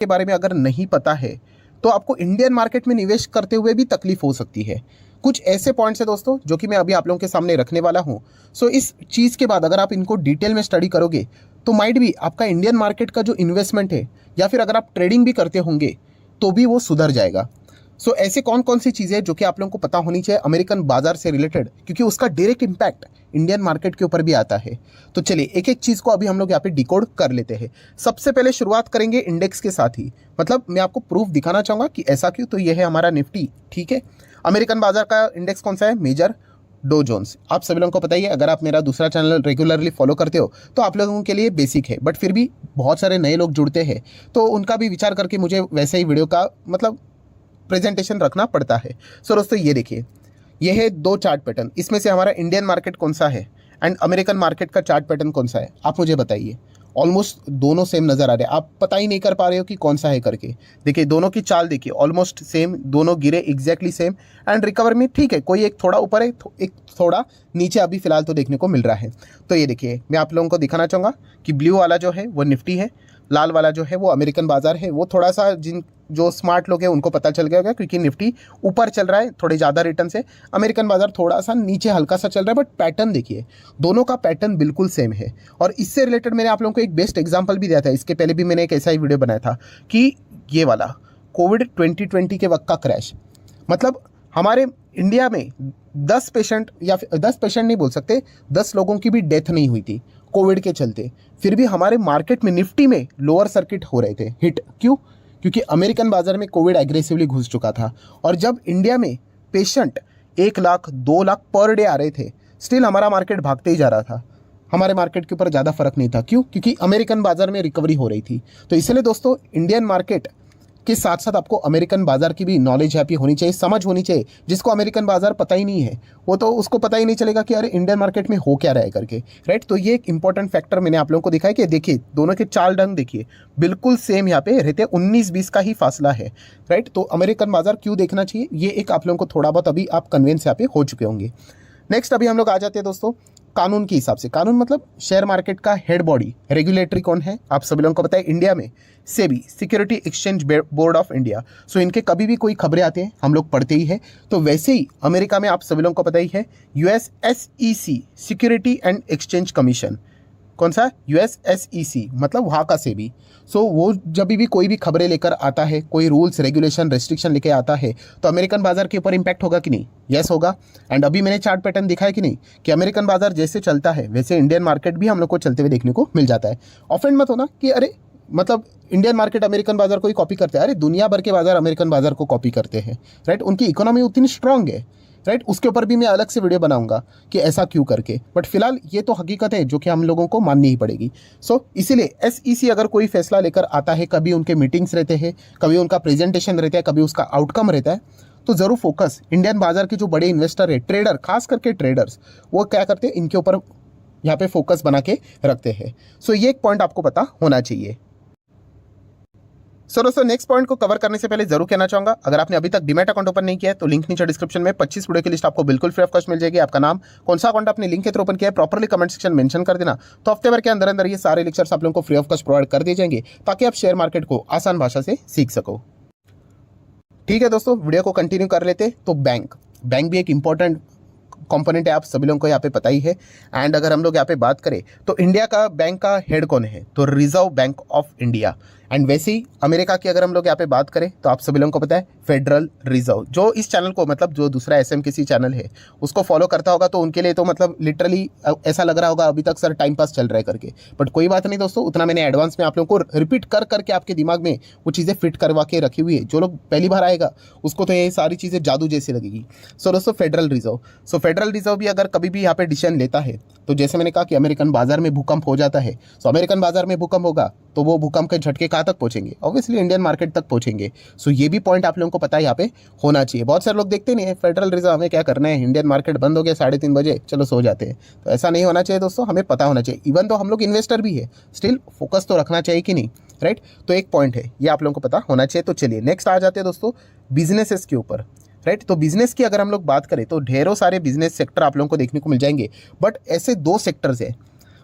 के बारे में अगर नहीं पता है तो आपको इंडियन मार्केट में निवेश करते हुए भी तकलीफ हो सकती है। कुछ ऐसे पॉइंट्स है दोस्तों जो कि मैं अभी आप लोगों के सामने रखने वाला हूं। सो इस चीज़ के बाद अगर आप इनको डिटेल में स्टडी करोगे तो माइट भी आपका इंडियन मार्केट का जो इन्वेस्टमेंट है या फिर अगर आप ट्रेडिंग भी करते होंगे तो भी वो सुधर जाएगा। सो ऐसे कौन कौन सी चीज़ें जो कि आप लोगों को पता होनी चाहिए अमेरिकन बाजार से रिलेटेड, क्योंकि उसका डायरेक्ट इम्पैक्ट इंडियन मार्केट के ऊपर भी आता है। तो चलिए एक एक चीज़ को अभी हम लोग यहाँ पे डिकोड कर लेते हैं। सबसे पहले शुरुआत करेंगे इंडेक्स के साथ ही, मतलब मैं आपको प्रूफ दिखाना चाहूँगा कि ऐसा क्यों। तो ये है हमारा निफ्टी, ठीक है। अमेरिकन बाजार का इंडेक्स कौन सा है? Major Dow Jones. आप सभी लोगों को पता ही है, अगर आप मेरा दूसरा चैनल रेगुलरली फॉलो करते हो तो आप लोगों के लिए बेसिक है, बट फिर भी बहुत सारे नए लोग जुड़ते हैं तो उनका भी विचार करके मुझे वैसे ही वीडियो का मतलब प्रेजेंटेशन रखना पड़ता है। सो दोस्तों ये देखिए, ये है दो चार्ट पैटर्न, इसमें से हमारा इंडियन मार्केट कौन सा है एंड अमेरिकन मार्केट का चार्ट पैटर्न कौन सा है, आप मुझे बताइए। ऑलमोस्ट दोनों सेम नज़र आ रहे हैं, आप पता ही नहीं कर पा रहे हो कि कौन सा है करके। देखिए दोनों की चाल देखिए, ऑलमोस्ट सेम, दोनों गिरे एग्जैक्टली सेम एंड रिकवर में ठीक है, कोई एक थोड़ा ऊपर है, एक थोड़ा नीचे अभी फिलहाल तो देखने को मिल रहा है। तो ये देखिए मैं आप लोगों को दिखाना चाहूँगा कि ब्लू वाला जो है वो निफ्टी है, लाल वाला जो है वो अमेरिकन बाजार है। वो थोड़ा सा जिन जो स्मार्ट लोग हैं उनको पता चल गया होगा, क्योंकि निफ्टी ऊपर चल रहा है थोड़े ज़्यादा रिटर्न से, अमेरिकन बाजार थोड़ा सा नीचे हल्का सा चल रहा है, बट पैटर्न देखिए दोनों का पैटर्न बिल्कुल सेम है। और इससे रिलेटेड मैंने आप लोगों को एक बेस्ट एग्जांपल भी दिया था, इसके पहले भी मैंने एक ऐसा ही वीडियो बनाया था कि ये वाला कोविड 2020 के वक्त का क्रैश, मतलब हमारे इंडिया में 10 पेशेंट या 10 पेशेंट नहीं बोल सकते, 10 लोगों की भी डेथ नहीं हुई थी कोविड के चलते, फिर भी हमारे मार्केट में निफ्टी में लोअर सर्किट हो रहे थे हिट। क्यों? क्योंकि अमेरिकन बाजार में कोविड एग्रेसिवली घुस चुका था, और जब इंडिया में patient 1 lakh 2 lakh per day आ रहे थे, स्टिल हमारा मार्केट भागते ही जा रहा था, हमारे मार्केट के ऊपर ज़्यादा फर्क नहीं था। क्यों? क्योंकि अमेरिकन बाजार में रिकवरी हो रही थी। तो इसलिए दोस्तों इंडियन मार्केट के साथ साथ आपको अमेरिकन बाजार की भी नॉलेज यहाँ पे होनी चाहिए, समझ होनी चाहिए। जिसको अमेरिकन बाजार पता ही नहीं है वो तो उसको पता ही नहीं चलेगा कि अरे इंडियन मार्केट में हो क्या रहा है करके, राइट। तो ये एक इंपॉर्टेंट फैक्टर मैंने आप लोगों को दिखाया कि देखिए दोनों के चाल ढंग देखिए बिल्कुल सेम यहाँ पे रहते, 19-20 का ही फासला है, राइट। तो अमेरिकन बाजार क्यों देखना चाहिए, ये एक आप लोगों को थोड़ा बहुत अभी आप कन्विंस यहाँ पे हो चुके होंगे। नेक्स्ट अभी हम लोग आ जाते हैं दोस्तों कानून के हिसाब से। कानून मतलब शेयर मार्केट का हेड बॉडी रेगुलेटरी कौन है, आप सभी लोगों को पता है इंडिया में SEBI, security exchange board of India. So इनके कभी भी कोई खबरें आते हैं हम लोग पढ़ते ही है। तो वैसे ही अमेरिका में आप सभी लोगों को पता ही है यूएसएसईसी, सिक्योरिटी एंड एक्सचेंज कमीशन। कौन सा? यूएसएसईसी, मतलब वहाँ का सेबी। सो वो जब भी कोई भी खबरें लेकर आता है, कोई रूल्स रेगुलेशन रेस्ट्रिक्शन लेके आता है, तो अमेरिकन बाजार के ऊपर इंपैक्ट होगा कि नहीं? यस होगा। एंड अभी मैंने चार्ट पैटर्न दिखाया कि नहीं कि अमेरिकन बाजार जैसे चलता है वैसे इंडियन मार्केट भी हम लोग को चलते हुए देखने को मिल जाता है। ऑफेंड मत होना कि अरे मतलब इंडियन मार्केट अमेरिकन बाजार को ही कॉपी करते हैं, अरे दुनिया भर के बाजार अमेरिकन बाजार को कॉपी करते हैं, राइट। उनकी इकोनॉमी उतनी स्ट्रांग है, राइट। उसके ऊपर भी मैं अलग से वीडियो बनाऊंगा कि ऐसा क्यों करके, बट फिलहाल ये तो हकीकत है जो कि हम लोगों को माननी ही पड़ेगी। सो इसीलिए एसईसी अगर कोई फैसला लेकर आता है, कभी उनके मीटिंग्स रहते हैं, कभी उनका प्रेजेंटेशन रहता है, कभी उसका आउटकम रहता है, तो ज़रूर फोकस इंडियन बाजार के जो बड़े इन्वेस्टर है, ट्रेडर, खास करके ट्रेडर्स, वो क्या करते हैं इनके ऊपर यहाँ पे फोकस बना के रखते हैं। सो ये एक पॉइंट आपको पता होना चाहिए। सो दोस्तों नेक्स्ट पॉइंट को कवर करने से पहले जरूर कहना चाहूंगा, अगर आपने अभी तक डीमैट अकाउंट ओपन नहीं किया है तो लिंक नीचे डिस्क्रिप्शन में 25 वीडियो की लिस्ट आपको बिल्कुल फ्री ऑफ कॉस्ट मिल जाएगी। आपका नाम, कौन सा अकाउंट आपने लिंक के थ्रू ओपन किया है, प्रॉपर्ली कमेंट सेक्शन मेंशन कर देना, तो हफ्ते भर के अंदर अंदर ये सारे लेक्चर्स आप लोगों को फ्री ऑफ कॉस्ट प्रोवाइड कर दिए जाएंगे ताकि आप शेयर मार्केट को आसान भाषा से सीख सको। ठीक है दोस्तों, वीडियो को कंटिन्यू कर लेते। तो बैंक भी एक इंपॉर्टेंट कंपोनेंट है, आप सभी लोगों को यहाँ पे पता ही है। एंड अगर हम लोग यहाँ पे बात करें तो इंडिया का बैंक का हेड कौन है, तो reserve bank of India. And वैसे ही अमेरिका की अगर हम लोग यहाँ पे बात करें तो आप सभी लोगों को पता है फेडरल रिजर्व। जो इस चैनल को मतलब जो दूसरा एसएमकेसी चैनल है उसको फॉलो करता होगा तो उनके लिए तो मतलब लिटरली ऐसा लग रहा होगा अभी तक सर टाइम पास चल रहा है करके, बट कोई बात नहीं दोस्तों, उतना मैंने एडवांस में आप लोगों को रिपीट कर करके आपके दिमाग में वो चीज़ें फिट करवा के रखी हुई है। जो लोग पहली बार आएगा उसको तो ये सारी चीज़ें जादू जैसी लगेगी। सो दोस्तों फेडरल रिजर्व भी अगर कभी भी यहाँ पे डिसीजन लेता है तो जैसे मैंने कहा कि अमेरिकन बाजार में भूकंप हो जाता है, सो अमेरिकन बाजार में भूकंप होगा तो वो भूकंप के झटके कहाँ तक पहुंचेंगे, ऑब्वियसली इंडियन मार्केट तक पहुंचेंगे। सो ये भी पॉइंट आप लोगों को पता है यहाँ पे होना चाहिए। बहुत सारे लोग देखते नहीं है फेडरल रिजर्व, हमें क्या करना है, इंडियन मार्केट बंद हो गया 3:30 बजे, चलो सो जाते हैं। तो ऐसा नहीं होना चाहिए दोस्तों, हमें पता होना चाहिए। इवन तो हम लोग इन्वेस्टर भी है, स्टिल फोकस तो रखना चाहिए कि नहीं, राइट। तो एक पॉइंट है ये आप लोगों को पता होना चाहिए। तो चलिए नेक्स्ट आ जाते हैं दोस्तों बिजनेसेस के ऊपर, राइट। तो बिजनेस की अगर हम लोग बात करें तो ढेरों सारे बिजनेस सेक्टर आप लोगों को देखने को मिल जाएंगे, बट ऐसे 2 सेक्टर्स है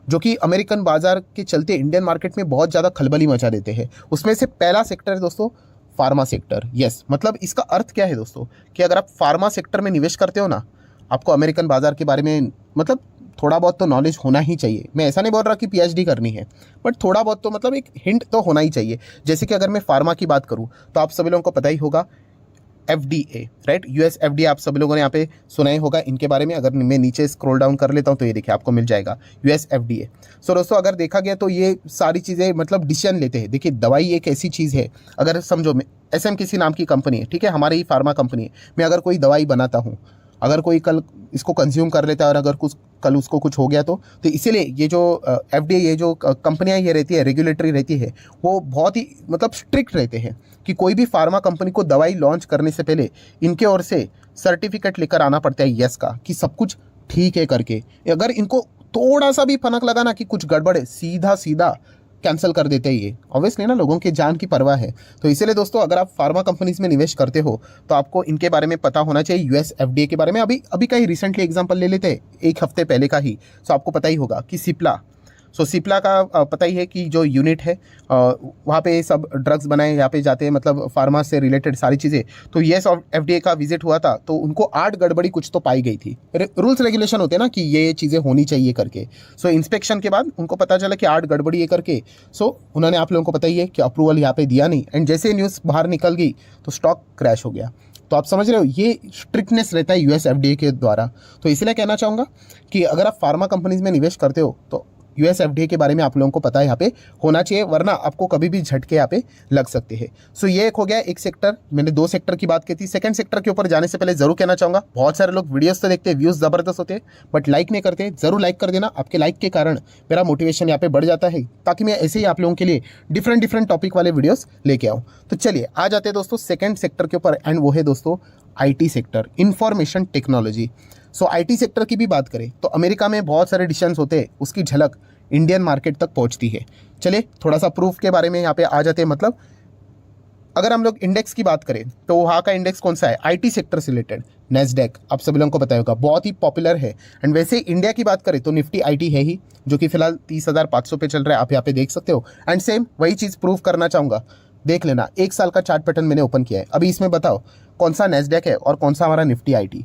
जो कि अमेरिकन बाजार के चलते इंडियन मार्केट में बहुत ज़्यादा खलबली मचा देते हैं। उसमें से पहला सेक्टर है दोस्तों फार्मा सेक्टर। यस, मतलब इसका अर्थ क्या है दोस्तों कि अगर आप फार्मा सेक्टर में निवेश करते हो ना, आपको अमेरिकन बाजार के बारे में मतलब थोड़ा बहुत तो नॉलेज होना ही चाहिए। मैं ऐसा नहीं बोल रहा कि पीएचडी करनी है, बट थोड़ा बहुत तो मतलब एक हिंट तो होना ही चाहिए। जैसे कि अगर मैं फार्मा की बात करूँ तो आप सभी लोगों को पता ही होगा FDA, राइट, यूएस FDA आप सभी लोगों ने यहाँ पे सुना ही होगा इनके बारे में। अगर मैं नीचे स्क्रॉल डाउन कर लेता हूँ तो ये देखिए आपको मिल जाएगा यूएस FDA। सो दोस्तों अगर देखा गया तो ये सारी चीज़ें मतलब डिसीजन लेते हैं। देखिए दवाई एक ऐसी चीज़ है, अगर समझो मैं SM किसी नाम की कंपनी है, ठीक है, हमारी ही फार्मा कंपनी है। मैं अगर कोई दवाई बनाता हूँ, अगर कोई कल इसको कंज्यूम कर लेता है और अगर कुछ कल उसको कुछ हो गया तो इसीलिए ये जो FDA, ये जो कंपनियां ये रहती है, रेगुलेटरी रहती है, वो बहुत ही मतलब स्ट्रिक्ट रहते हैं कि कोई भी फार्मा कंपनी को दवाई लॉन्च करने से पहले इनके ओर से सर्टिफिकेट लेकर आना पड़ता है यस का, कि सब कुछ ठीक है करके। अगर इनको थोड़ा सा भी फनक लगा ना कि कुछ गड़बड़ है, सीधा सीधा कैंसिल कर देते हैं ये। ऑब्वियसली ना, लोगों के जान की परवाह है। तो इसीलिए दोस्तों अगर आप फार्मा कंपनीज में निवेश करते हो तो आपको इनके बारे में पता होना चाहिए, यूएस FDA के बारे में। अभी का ही रिसेंटली एग्जांपल ले लेते हैं, एक हफ्ते पहले का ही। सो आपको पता ही होगा कि सिप्ला, सिप्ला का पता ही है कि जो यूनिट है वहाँ पे सब ड्रग्स बनाए यहाँ पे जाते हैं, मतलब फार्मा से रिलेटेड सारी चीज़ें। तो यूएस FDA का विजिट हुआ था तो उनको 8 गड़बड़ी कुछ तो पाई गई थी। रूल्स रेगुलेशन होते हैं ना कि ये चीज़ें होनी चाहिए करके। सो इंस्पेक्शन के बाद उनको पता चला कि 8 गड़बड़ी ये करके, सो उन्होंने आप लोगों को पता ही है कि अप्रूवल यहाँ पे दिया नहीं, एंड जैसे न्यूज़ बाहर निकल गई तो स्टॉक क्रैश हो गया। तो आप समझ रहे हो ये स्ट्रिक्टनेस रहता है यूएस FDA के द्वारा। तो इसलिए कहना चाहूँगा कि अगर आप फार्मा कंपनीज में निवेश करते हो तो यूएस FDA के बारे में आप लोगों को पता है यहाँ पे होना चाहिए, वरना आपको कभी भी झटके यहाँ पे लग सकते हैं। सो ये एक हो गया एक सेक्टर। मैंने 2 सेक्टर की बात की थी। सेकंड सेक्टर के ऊपर जाने से पहले जरूर कहना चाहूँगा, बहुत सारे लोग वीडियोस तो देखते हैं, व्यूज़ ज़बरदस्त होते हैं, बट लाइक नहीं करते। जरूर लाइक कर देना, आपके लाइक के कारण मेरा मोटिवेशन यहाँ पे बढ़ जाता है, ताकि मैं ऐसे ही आप लोगों के लिए डिफरेंट टॉपिक वाले वीडियोज़ लेके आऊँ। तो चलिए आ जाते हैं दोस्तों सेकेंड सेक्टर के ऊपर, एंड वो है दोस्तों IT sector, information technology. So IT sector की भी बात करें तो अमेरिका में बहुत सारे डिसीजंस होते हैं, उसकी झलक इंडियन मार्केट तक पहुंचती है। चलिए थोड़ा सा प्रूफ के बारे में यहाँ पे आ जाते हैं। मतलब अगर हम लोग इंडेक्स की बात करें तो वहाँ का इंडेक्स कौन सा है, IT सेक्टर से रिलेटेड, नैस्डैक, आप सभी लोगों को पता होगा, बहुत ही पॉपुलर है। एंड वैसे इंडिया की बात करें तो निफ्टी IT है ही, जो कि फिलहाल 30,500 पे चल रहा है, आप यहाँ पे देख सकते हो। एंड सेम वही चीज़ प्रूव करना चाहूँगा, देख लेना, 1 साल का चार्ट पैटर्न मैंने ओपन किया है। अभी इसमें बताओ कौन सा नैस्डैक है और कौन सा हमारा निफ्टी IT,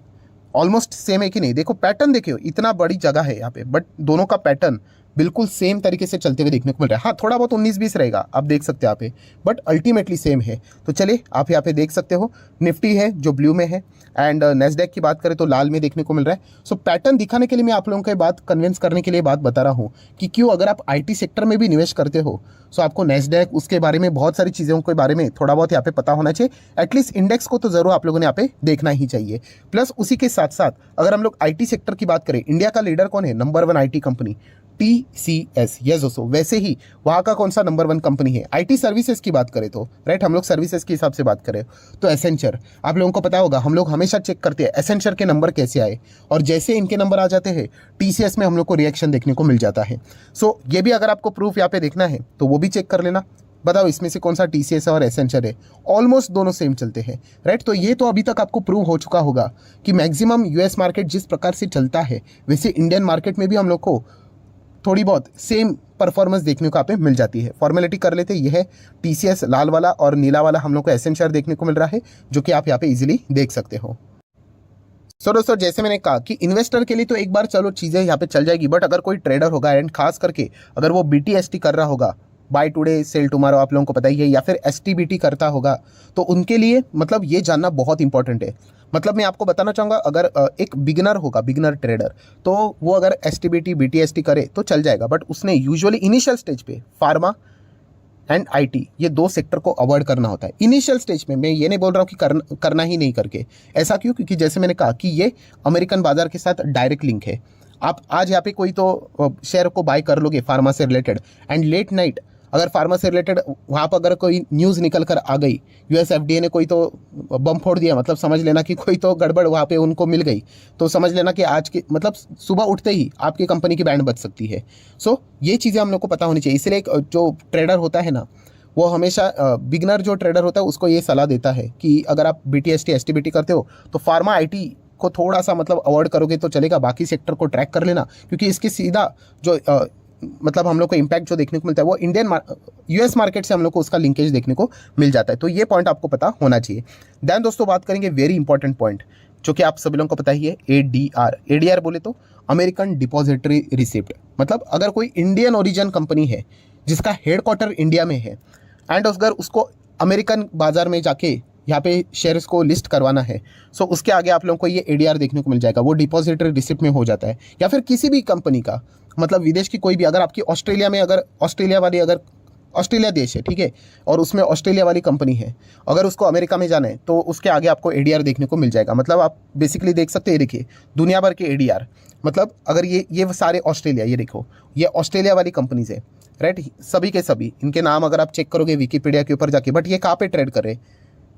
ऑलमोस्ट सेम है कि नहीं। देखो पैटर्न देखियो, इतना बड़ी जगह है यहाँ पे, बट दोनों का पैटर्न बिल्कुल सेम तरीके से चलते हुए देखने को मिल रहा है। हाँ, थोड़ा बहुत 19-20 रहेगा, आप देख सकते हैं यहाँ पे, बट अल्टीमेटली सेम है। तो चलिए आप यहाँ पे देख सकते हो, निफ्टी है जो ब्लू में है, एंड नैस्डैक की बात करें तो लाल में देखने को मिल रहा है। सो पैटर्न दिखाने के लिए मैं आप लोगों को बात कन्विंस करने के लिए बात बता रहा हूँ कि क्यों अगर आप IT सेक्टर में भी निवेश करते हो, सो आपको नैस्डैक, उसके बारे में बहुत सारी चीज़ों के बारे में थोड़ा बहुत यहाँ पे पता होना चाहिए। एटलीस्ट इंडेक्स को तो जरूर आप लोगों ने यहाँ पे देखना ही चाहिए। प्लस उसी के साथ साथ अगर हम लोग IT सेक्टर की बात करें, इंडिया का लीडर कौन है, number 1 IT company TCS। Yes दोस्तों, वैसे ही वहाँ का कौन सा नंबर 1 कंपनी है IT सर्विसेज की बात करें तो, राइट, हम लोग सर्विसेज के हिसाब से बात करें तो एसेंचर। आप लोगों को पता होगा, हम लोग हमेशा चेक करते हैं एसेंचर के नंबर कैसे आए, और जैसे इनके नंबर आ जाते हैं TCS में हम लोग को रिएक्शन देखने को मिल जाता है। सो ये भी अगर आपको प्रूफ यहाँ पे देखना है तो वो भी चेक कर लेना। बताओ इसमें से कौन सा TCS और एसेंचर है, ऑलमोस्ट दोनों सेम चलते हैं, राइट। तो ये तो अभी तक आपको प्रूव हो चुका होगा कि मैक्सिमम US मार्केट जिस प्रकार से चलता है, वैसे इंडियन मार्केट में भी हम लोग को थोड़ी बहुत सेम परफॉर्मेंस देखने को यहाँ पे मिल जाती है। फॉर्मेलिटी कर लेते हैं, ये है TCS लाल वाला, और नीला वाला हम लोग को एसेंचर देखने को मिल रहा है, जो कि आप यहाँ पे इजीली देख सकते हो। सो दोस्तों जैसे मैंने कहा कि इन्वेस्टर के लिए तो एक बार चलो चीज़ें यहाँ पे चल जाएगी, बट अगर कोई ट्रेडर होगा, एंड खास करके अगर वो BTST कर रहा होगा, बाय टुडे सेल टुमारो, आप लोगों को पता ही है, या फिर STBT करता होगा, तो उनके लिए मतलब ये जानना बहुत इंपॉर्टेंट है। मतलब मैं आपको बताना चाहूँगा, अगर एक बिगिनर होगा, बिगिनर ट्रेडर, तो वो अगर STBT BTST करे तो चल जाएगा, बट उसने यूजुअली इनिशियल स्टेज पे फार्मा एंड IT, ये 2 सेक्टर को अवॉइड करना होता है इनिशियल स्टेज में। मैं ये नहीं बोल रहा हूँ कि करना ही नहीं करके, ऐसा क्यों, क्योंकि जैसे मैंने कहा कि ये अमेरिकन बाजार के साथ डायरेक्ट लिंक है। आप आज यहाँ पे कोई तो शेयर को बाय कर लोगे फार्मा से रिलेटेड, एंड लेट नाइट अगर फार्मा से रिलेटेड वहाँ पर अगर कोई न्यूज़ निकल कर आ गई, US FDA ने कोई तो बम फोड़ दिया, मतलब समझ लेना कि कोई तो गड़बड़ वहाँ पे उनको मिल गई, तो समझ लेना कि आज के मतलब सुबह उठते ही आपकी कंपनी की बैंड बच सकती है। सो ये चीज़ें हम लोग को पता होनी चाहिए। इसलिए जो ट्रेडर होता है ना, वो हमेशा बिगनर जो ट्रेडर होता है उसको ये सलाह देता है कि अगर आप BTST STBT करते हो तो फार्मा IT को थोड़ा सा मतलब अवॉइड करोगे तो चलेगा, बाकी सेक्टर को ट्रैक कर लेना, क्योंकि इसके सीधा जो मतलब हम लोग को इम्पैक्ट जो देखने को मिलता है वो इंडियन यूएस मार्केट से हम लोग को उसका लिंकेज देखने को मिल जाता है। तो ये पॉइंट आपको पता होना चाहिए। देन दोस्तों बात करेंगे वेरी इंपॉर्टेंट पॉइंट जो कि आप सभी लोगों को पता ही है, एडीआर। एडीआर बोले तो अमेरिकन डिपॉजिटरी रिसिप्ट, मतलब अगर कोई इंडियन ओरिजिन कंपनी है जिसका हेडक्वार्टर इंडिया में है एंड अगर उसको अमेरिकन बाजार में जाके यहाँ पे शेयर्स को लिस्ट करवाना है, सो उसके आगे आप लोगों को ये एडीआर देखने को मिल जाएगा। वो डिपॉजिटरी रिसिप्ट में हो जाता है। या फिर किसी भी कंपनी का, मतलब विदेश की कोई भी, अगर आपकी ऑस्ट्रेलिया में, अगर ऑस्ट्रेलिया वाली, अगर ऑस्ट्रेलिया देश है, ठीक है, और उसमें ऑस्ट्रेलिया वाली कंपनी है, अगर उसको अमेरिका में जाना है तो उसके आगे आपको एडीआर देखने को मिल जाएगा। मतलब आप बेसिकली देख सकते हैं, देखिए दुनिया भर के एडीआर, मतलब अगर ये सारे ऑस्ट्रेलिया, ये देखो ये ऑस्ट्रेलिया वाली कंपनीज है, राइट, सभी के सभी इनके नाम अगर आप चेक करोगे विकीपीडिया के ऊपर जाके, बट ये कहाँ पे ट्रेड कर रहे हैं,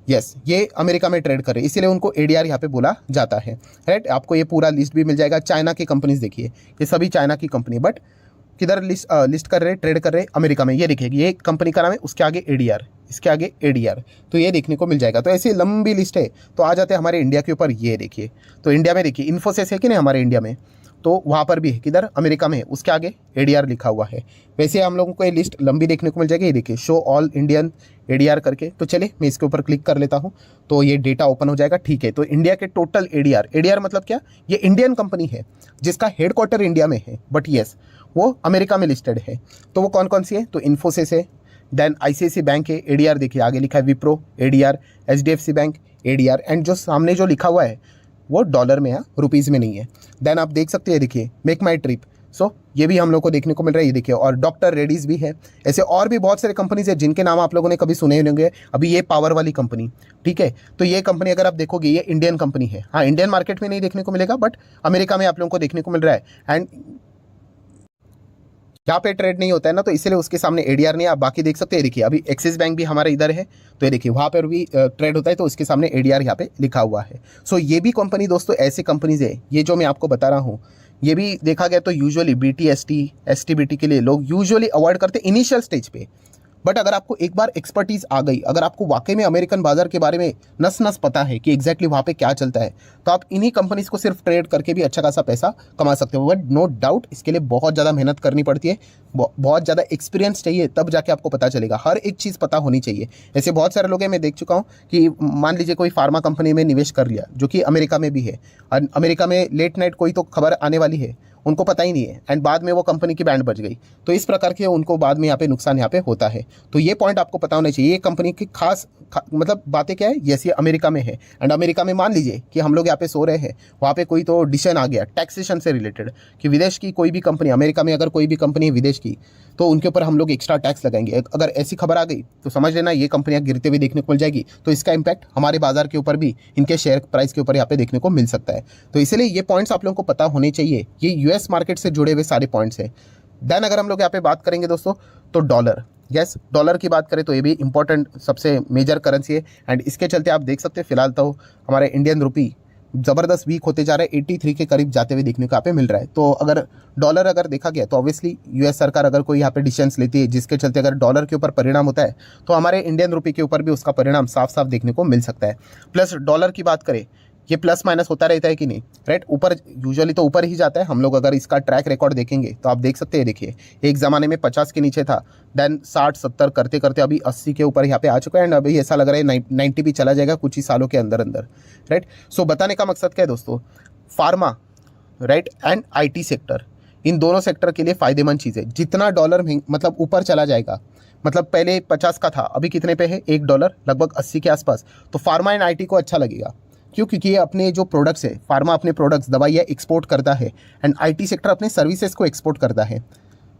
यस ये अमेरिका में ट्रेड कर रहे हैं, इसीलिए उनको एडीआर यहाँ पे बोला जाता है, राइट। आपको ये पूरा लिस्ट भी मिल जाएगा। चाइना की कंपनीज देखिए, ये सभी चाइना की कंपनी, बट किधर लिस्ट कर रहे, ट्रेड कर रहे अमेरिका में। ये देखिए ये कंपनी का नाम है, उसके आगे एडीआर, इसके आगे एडीआर, तो ये देखने को मिल जाएगा। तो ऐसी लंबी लिस्ट है। तो आ जाते हैं हमारे इंडिया के ऊपर, ये देखिए, तो इंडिया में देखिए इन्फोसिस है कि नहीं हमारे इंडिया में, तो वहाँ पर भी है, किधर अमेरिका में है, उसके आगे एडीआर लिखा हुआ है। वैसे हम लोगों को ये लिस्ट लंबी देखने को मिल जाएगी। ये देखिए शो ऑल इंडियन एडीआर करके, तो चलिए मैं इसके ऊपर क्लिक कर लेता हूँ, तो ये डेटा ओपन हो जाएगा। ठीक है, तो इंडिया के टोटल एडीआर, एडीआर मतलब क्या, ये इंडियन कंपनी है जिसका हेडक्वार्टर इंडिया में है, बट येस वो अमेरिका में लिस्टेड है। तो वो कौन कौन सी है, तो इन्फोसिस है, देन आईसीआईसी बैंक है, एडीआर देखिए आगे लिखा है, Wipro ADR, HDFC bank ADR, and जो सामने जो लिखा हुआ है वो डॉलर में है, रुपीज़ में नहीं है। देन आप देख सकते हैं, देखिए मेक माई ट्रिप, सो ये भी हम लोग को देखने को मिल रहा है, ये देखिए, और डॉक्टर रेडीज़ भी है। ऐसे और भी बहुत सारे कंपनीज है जिनके नाम आप लोगों ने कभी सुने होंगे। अभी ये पावर वाली कंपनी, ठीक है, तो ये कंपनी अगर आप देखोगे ये इंडियन कंपनी है। हाँ, इंडियन मार्केट में नहीं देखने को मिलेगा, बट अमेरिका में आप लोगों को देखने को मिल रहा है। एंड यहाँ पे ट्रेड नहीं होता है ना, तो इसलिए उसके सामने एडीआर नहीं है। आप बाकी देख सकते हैं, देखिए अभी एक्सिस बैंक भी हमारे इधर है, तो ये देखिए वहाँ पर भी ट्रेड होता है, तो उसके सामने एडीआर यहाँ पे लिखा हुआ है। सो ये भी कंपनी दोस्तों ऐसी कंपनीज है, ये जो मैं आपको बता रहा हूँ, ये भी देखा गया तो यूजुअली बीटीएसटी एसटीबीटी के लिए लोग यूजुअली अवॉइड करते इनिशियल स्टेज पे। बट अगर आपको एक बार एक्सपर्टीज आ गई, अगर आपको वाकई में अमेरिकन बाजार के बारे में नस नस पता है कि एग्जैक्टली वहाँ पे क्या चलता है, तो आप इन्हीं कंपनीज को सिर्फ ट्रेड करके भी अच्छा खासा पैसा कमा सकते हो। बट नो डाउट इसके लिए बहुत ज़्यादा मेहनत करनी पड़ती है, बहुत ज़्यादा एक्सपीरियंस चाहिए, तब जाके आपको पता चलेगा। हर एक चीज़ पता होनी चाहिए। ऐसे बहुत सारे लोग हैं, मैं देख चुका हूँ कि मान लीजिए कोई फार्मा कंपनी में निवेश कर लिया जो कि अमेरिका में भी है, और अमेरिका में लेट नाइट कोई तो खबर आने वाली है, उनको पता ही नहीं है, एंड बाद में वो कंपनी की बैंड बज गई, तो इस प्रकार के उनको बाद में यहाँ पे नुकसान यहाँ पे होता है। तो ये पॉइंट आपको पता होना चाहिए। ये कंपनी की खास मतलब बातें क्या है, यस ये अमेरिका में है, एंड अमेरिका में मान लीजिए कि हम लोग यहाँ पे सो रहे हैं, वहाँ पे कोई तो डिसीजन आ गया टैक्सेशन से रिलेटेड कि विदेश की कोई भी कंपनी, अमेरिका में अगर कोई भी कंपनी है विदेश की, तो उनके ऊपर हम लोग एक्स्ट्रा टैक्स लगाएंगे। अगर ऐसी खबर आ गई तो समझ लेना ये कंपनियां गिरते हुए देखने को मिल जाएगी। तो इसका इंपैक्ट हमारे बाजार के ऊपर भी, इनके शेयर प्राइस के ऊपर यहाँ पे देखने को मिल सकता है। तो इसलिए ये पॉइंट्स आप लोगों को पता होने चाहिए। ये यूएस मार्केट से जुड़े हुए सारे पॉइंट्स हैं। देन अगर हम लोग यहाँ पे बात करेंगे दोस्तों, तो डॉलर, यस डॉलर की बात करें तो ये भी इंपॉर्टेंट सबसे मेजर करेंसी है, एंड इसके चलते आप देख सकते हैं फिलहाल तो हमारे इंडियन रुपी ज़बरदस्त वीक होते जा रहे हैं, 83 के करीब जाते हुए देखने को यहाँ पे मिल रहा है। तो अगर डॉलर अगर देखा गया तो ऑब्वियसली यूएस सरकार अगर कोई यहाँ पे डिसीजंस लेती है जिसके चलते अगर डॉलर के ऊपर परिणाम होता है, तो हमारे इंडियन रुपये के ऊपर भी उसका परिणाम साफ साफ देखने को मिल सकता है। प्लस डॉलर की बात करें, ये प्लस माइनस होता रहता है कि नहीं, राइट, ऊपर यूजुअली तो ऊपर ही जाता है। हम लोग अगर इसका ट्रैक रिकॉर्ड देखेंगे तो आप देख सकते हैं, देखिए एक ज़माने में 50 के नीचे था, देन 60-70 करते करते अभी 80 के ऊपर यहाँ पे आ चुका है, एंड अभी ऐसा लग रहा है 90 भी चला जाएगा कुछ ही सालों के अंदर अंदर, राइट। सो बताने का मकसद क्या है दोस्तों, pharma, right, and IT sector, इन दोनों सेक्टर के लिए फ़ायदेमंद चीज़ है। जितना डॉलर मतलब ऊपर चला जाएगा, मतलब पहले 50 का था, अभी कितने पे है, $1 लगभग 80 के आसपास, तो फार्मा एंड IT को अच्छा लगेगा। क्यों, क्योंकि ये अपने जो प्रोडक्ट्स है, फार्मा अपने प्रोडक्ट्स दवाइयाँ एक्सपोर्ट करता है, एंड IT सेक्टर अपने सर्विसेज को एक्सपोर्ट करता है।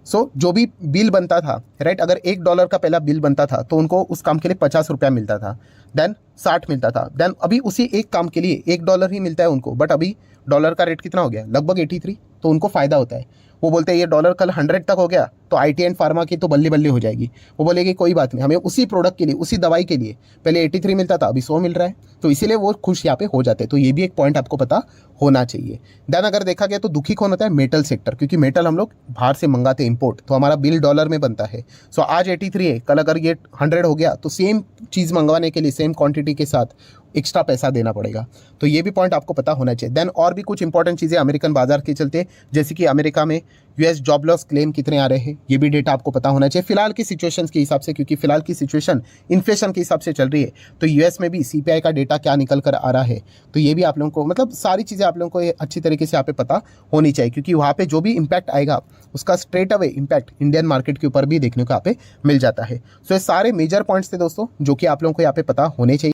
सो जो भी बिल बनता था, राइट, अगर $1 का पहला बिल बनता था तो उनको उस काम के लिए 50 रुपया मिलता था, देन 60 मिलता था, देन अभी उसी एक काम के लिए $1 ही मिलता है उनको। बट अभी डॉलर का रेट कितना हो गया, लगभग 83, तो उनको फ़ायदा होता है। वो बोलते हैं ये डॉलर कल 100 तक हो गया तो IT एंड फार्मा की तो बल्ले बल्ले हो जाएगी। वो बोलेगी कोई बात नहीं, हमें उसी प्रोडक्ट के लिए, उसी दवाई के लिए पहले 83 मिलता था, अभी 100 मिल रहा है, तो इसीलिए वो खुश यहाँ पे हो जाते हैं। तो ये भी एक पॉइंट आपको पता होना चाहिए। देन अगर देखा गया तो दुखी कौन होता है, मेटल सेक्टर, क्योंकि मेटल हम लोग बाहर से मंगाते हैं इम्पोर्ट, तो हमारा बिल डॉलर में बनता है। सो आज 83 है, कल अगर ये 100 हो गया तो सेम चीज़ मंगवाने के लिए सेम क्वांटिटी के साथ एक्स्ट्रा पैसा देना पड़ेगा। तो ये भी पॉइंट आपको पता होना चाहिए। देन और भी कुछ इंपॉर्टेंट चीज़ें अमेरिकन बाजार के चलते, जैसे कि अमेरिका में यूएस जॉब लॉस क्लेम कितने आ रहे हैं, ये भी डेटा आपको पता होना चाहिए फिलहाल की सिचुएशन के हिसाब से, क्योंकि फिलहाल की सिचुएशन इन्फ्लेशन के हिसाब से चल रही है। तो यूएस में भी सीपीआई का डेटा क्या निकल कर आ रहा है, तो ये भी आप लोगों को मतलब सारी चीज़ें आप लोगों को अच्छी तरीके से यहाँ पे पता होनी चाहिए, क्योंकि वहाँ पे जो भी इम्पैक्ट आएगा उसका straight away impact Indian market के ऊपर भी देखने को यहाँ पे मिल जाता है। सो ये सारे मेजर पॉइंट्स थे दोस्तों जो कि आप लोगों को यहाँ पे पता होने चाहिए।